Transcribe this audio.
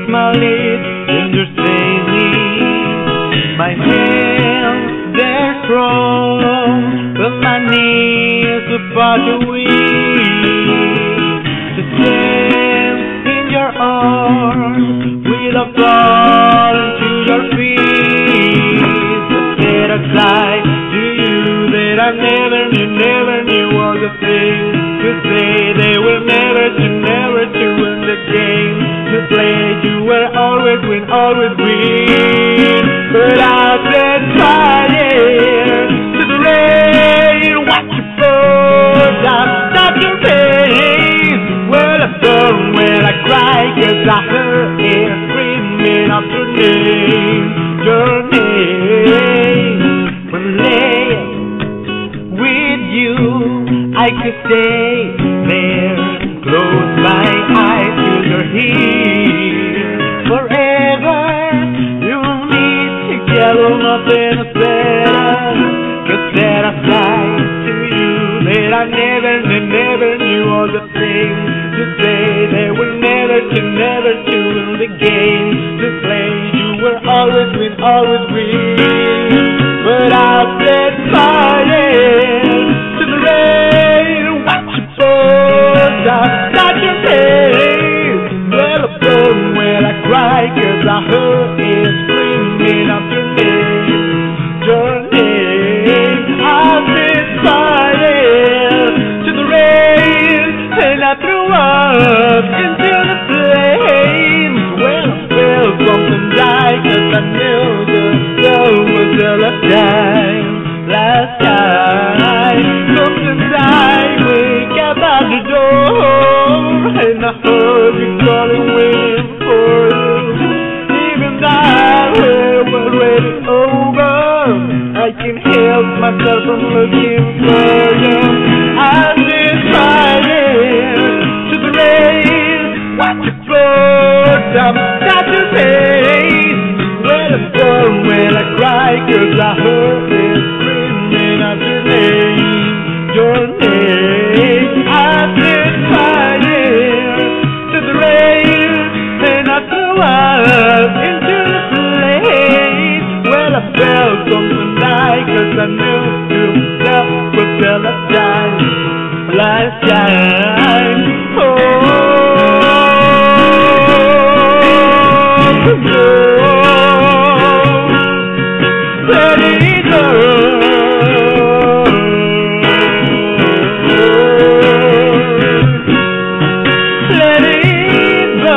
my lips and you're saying my hands, they're strong, but my knees are far too weak to stand in your arms without falling to your feet. So said I lied to you that I never knew all the things to say. They were never to win the game to play. You were always win. But I've been trying to the rain. Watch you fall down, stop your pain. Well, I burn when I cry, 'cause I heard it screaming out your name. When laying with you, I could stay there, close my eyes till you're here forever. You need together, nothing is better. 'Cause that I lied to you that I never knew all the things to say. They were never to win the game to play. You were always win. But I've been fighting to the rain. Watch you fall down, start your pain. Well, I burn when I cry, 'cause I heard it screaming out your name. I've been fighting to the rain, and I threw up into the flames. Well, I felt something die, 'cause I knew the sun was the last time. Something died, we got out the door, and I heard you calling, waiting for you. Even though it was already over, I can't help myself from looking for you. I've been fighting to the rain. Watch it fall down, stop your pain. When I burn, when I cry, 'cause I heard it screaming out your name. I've been fighting to the rain, and I threw up into the flames. Well, I felt something die, 'cause I knew you was the last time. Oh, let it go. Let it go.